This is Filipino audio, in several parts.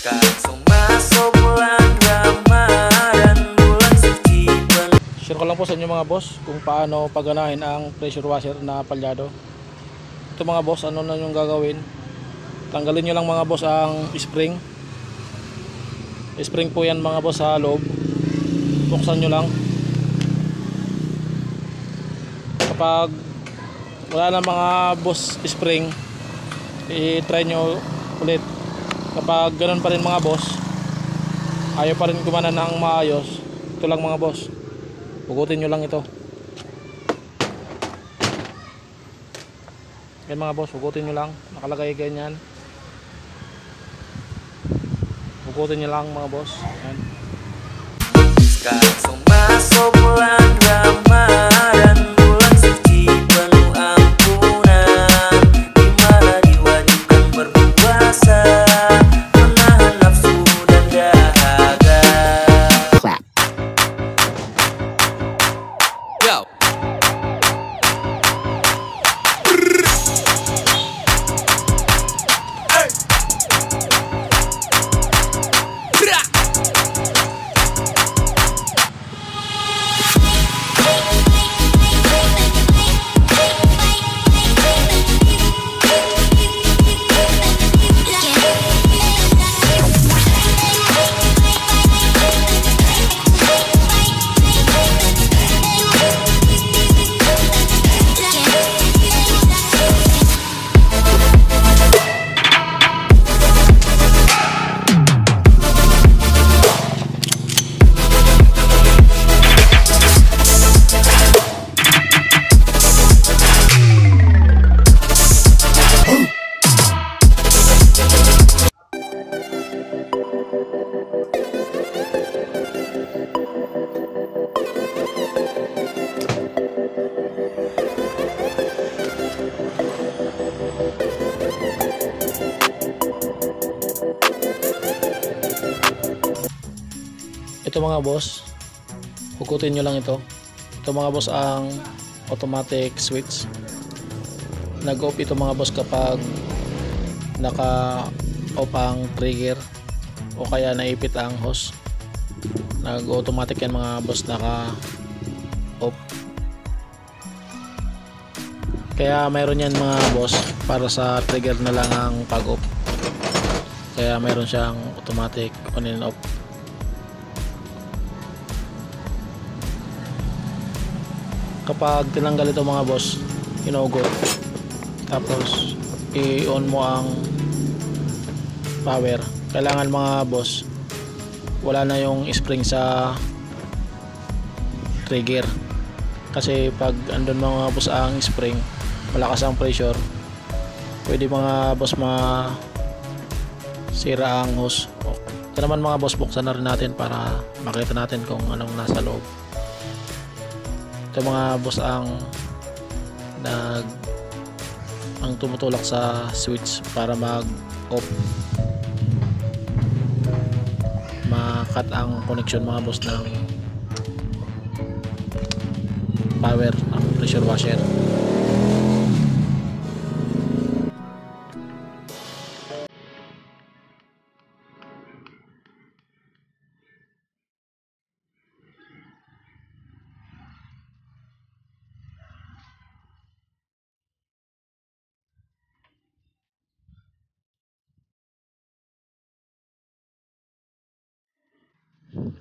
Sekarang sumasok bulan Ramadan, bulan suci penuh. Share ko lang po sa inyo mga boss kung paano paganahin ang pressure washer na palyado. Ito mga boss, ano na yung gagawin? Tanggalin nyo lang mga boss ang spring. Spring po yan mga boss sa loob. Buksan nyo lang. Kapag wala na mga boss spring, i-try nyo ulit. Kapag ganun pa rin mga boss, ayaw pa rin gumana ng maayos, ito lang mga boss, hugutin nyo lang ito. Yan mga boss, hugutin nyo lang, nakalagay ganyan. Hugutin nyo lang mga boss. Yan. Sekarang sumasok bulan Ramadan, bulan suci penuh ampunan, di mana diwajibkan berpuasa, menahan nafsu dan dahaga. Yo. Ito mga boss, hugutin nyo lang ito. Ito mga boss ang automatic switch. Nag-off ito mga boss kapag naka-off ang trigger o kaya naipit ang hose. Nag-automatic yan mga boss, naka-off. Kaya mayroon yan mga boss para sa trigger na lang ang pag-off. Kaya mayroon siyang automatic on and off. Kapag tinanggal ito mga boss, inugot, tapos i-on mo ang power. Kailangan mga boss, wala na yung spring sa trigger, kasi pag andun mga boss ang spring, malakas ang pressure, pwede mga boss sira ang hose. Ito naman mga boss, buksan na rin natin para makita natin kung anong nasa loob. Ito mga boss ang tumutulak sa switch para mag-off, makat ang connection mga boss ng power ng pressure washer.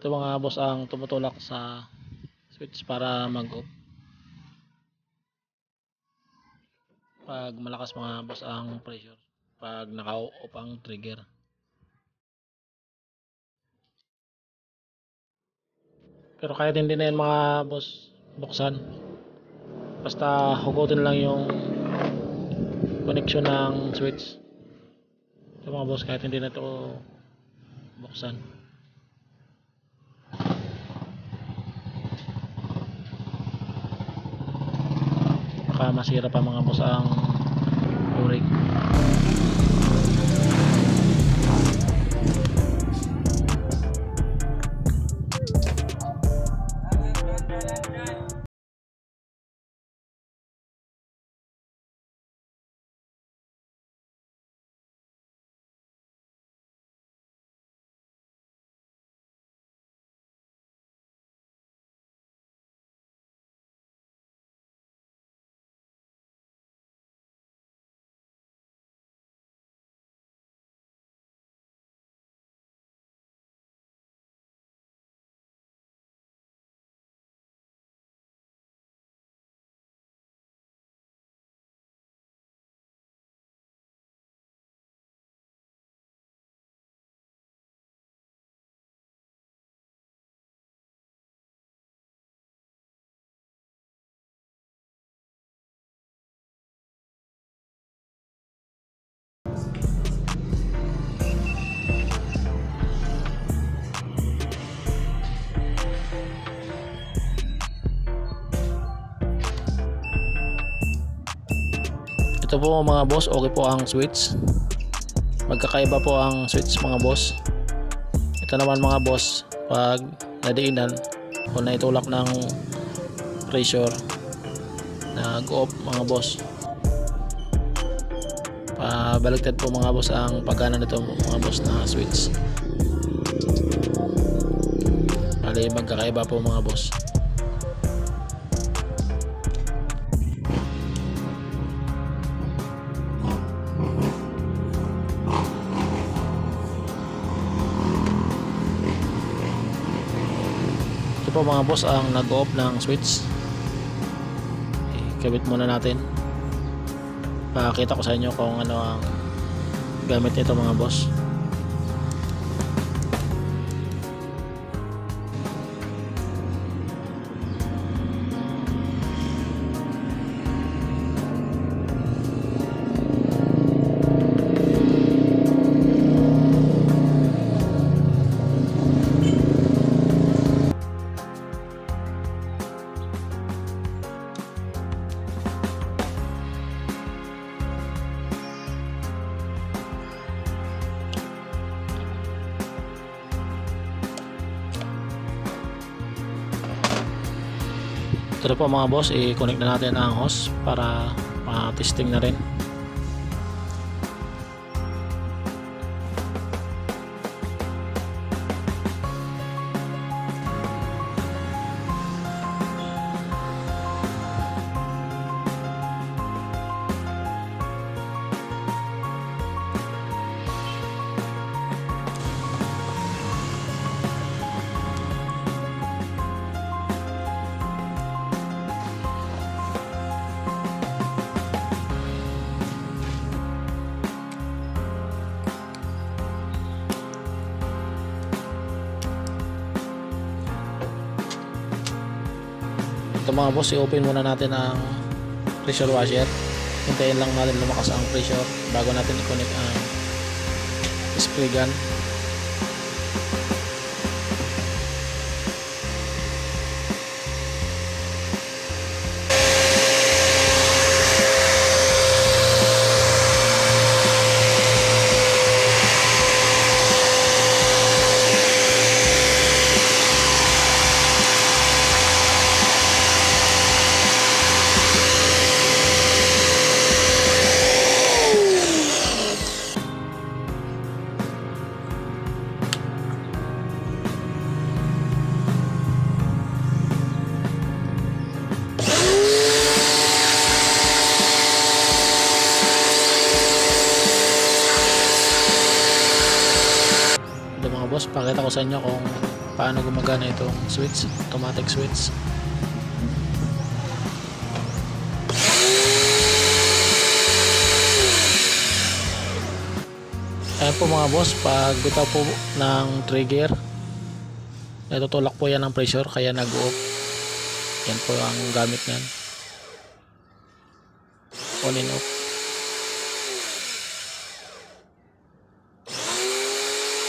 Ito mga boss ang tumutulak sa switch para mag-off. Pag malakas mga boss ang pressure, pag naka-off ang trigger. Pero kahit hindi na yan mga boss buksan, basta hugutin lang yung connection ng switch. Ito mga boss, kahit hindi na ito buksan, baka masira pa mga boss ang o-ring. Ito po mga boss, okay po ang switch. Magkakaiba po ang switch mga boss. Ito naman mga boss, pag nadiinan o naitulak ng pressure, nag-off mga boss. Pabaliktad po mga boss ang pagana nito mga boss na switch. Bali magkakaiba po mga boss. Ito po mga boss ang nag-off ng switch. Ikabit muna natin. Pakita ko sa inyo kung ano ang gamit nito mga boss. Ito po mga boss, i-connect na natin ang hose para testing na rin. Ito mga boss, i-open muna natin ang pressure washer. Hintayin lang natin lumakas ang pressure bago natin i-connect ang spray gun. Boss, pakita ko sa inyo kung paano gumagana itong switch, automatic switch. Ayan po mga boss, pag bitaw po ng trigger, natutulak po yan ng pressure kaya nag-off. Yan po ang gamit niyan, on and off.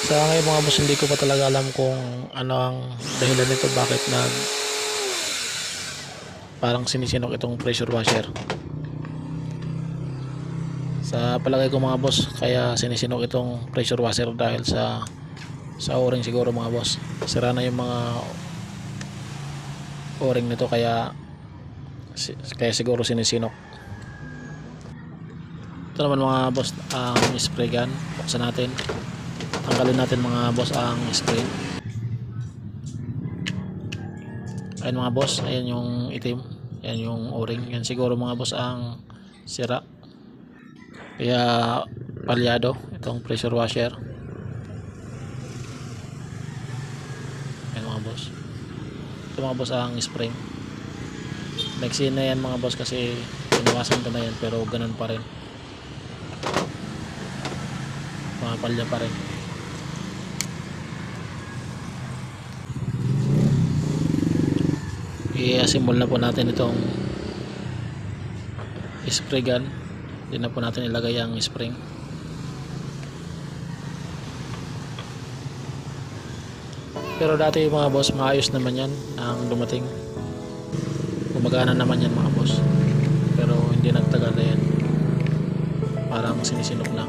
Sa ngayon mga boss, hindi ko pa talaga alam kung ano ang dahilan nito, bakit parang sinisinok itong pressure washer. Sa palagay ko mga boss, kaya sinisinok itong pressure washer dahil sa o-ring siguro mga boss. Sira na yung mga o-ring nito kaya siguro sinisinok. Ito naman mga boss ang spray gun. Buksan natin. Tanggalin natin mga boss ang spray. Ayan mga boss, ayan yung itim, ayan yung o-ring. Yan siguro mga boss ang sira, kaya palyado itong pressure washer. Ayan mga boss, ito mga boss ang spring. Nagsin na yan mga boss kasi pinawasan ko na yan, pero ganun pa rin, mga palya pa rin. I-assemble na po natin itong spray gun. Hindi na po natin ilagay ang spring. Pero dati mga boss, maayos naman yan ang dumating. Gumagana naman yan mga boss, pero hindi nagtagal na yan. parang sinisinok na.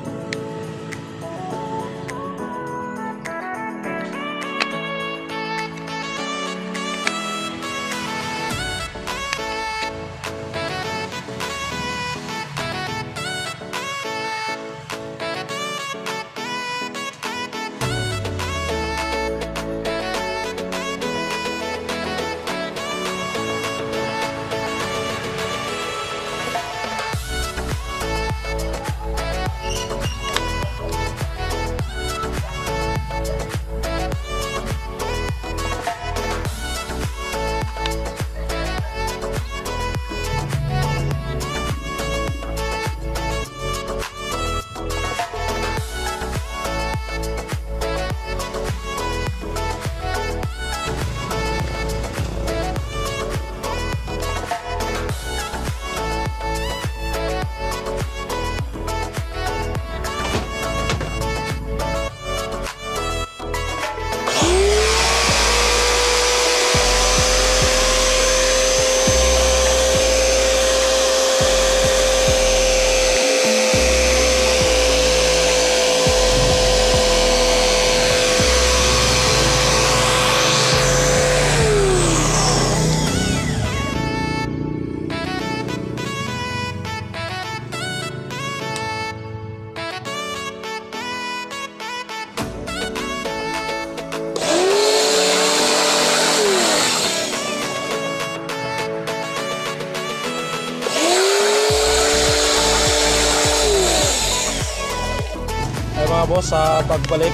Mga boss, sa pagbalik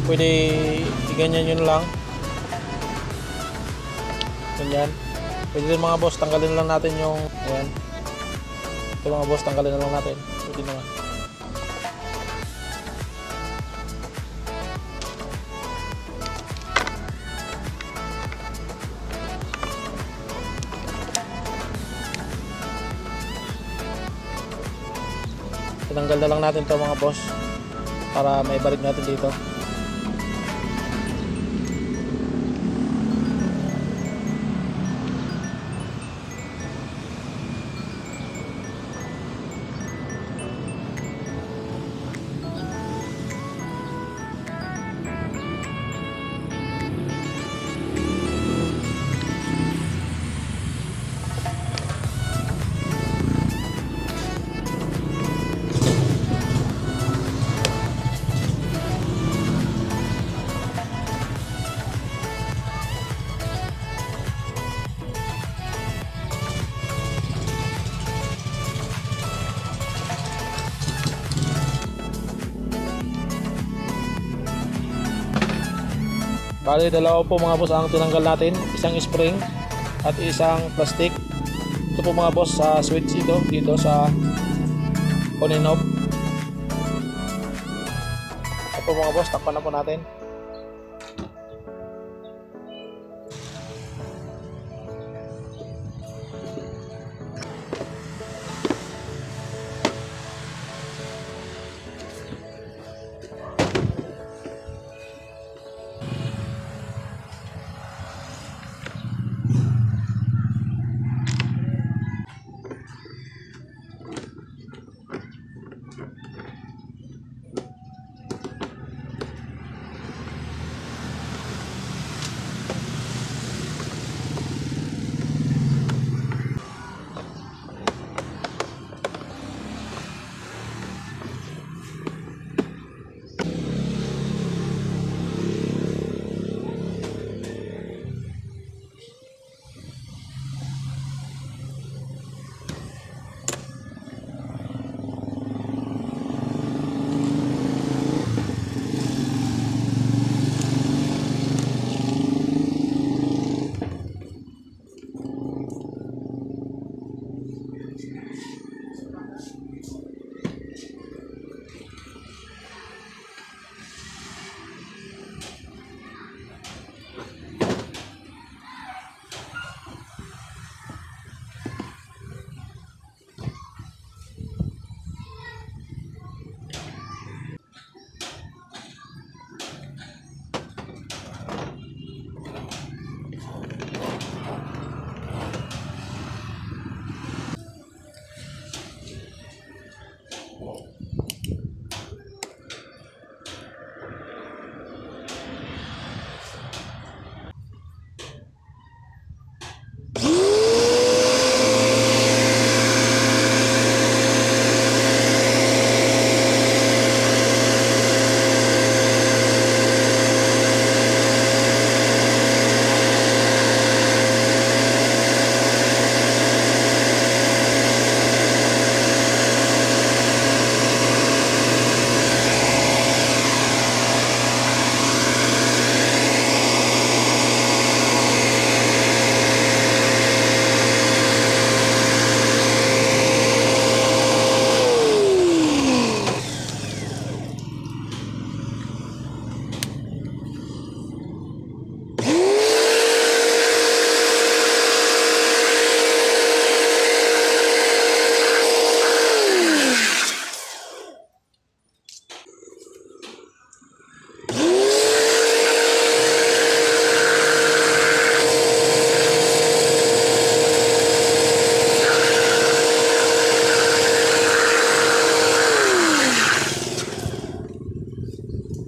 pwede iganyan yun lang, ganyan. Pwede din mga boss, tanggalin lang natin yung ayan. Ito mga boss, tanggalin na lang natin, pwede naman. Tinanggal na lang natin to mga boss para may balik natin dito. Bali, dalawa po mga boss ang tinanggal natin, isang spring at isang plastic. Ito po mga boss sa switch ito, dito sa on and off. Ito po mga boss, takpan na po natin.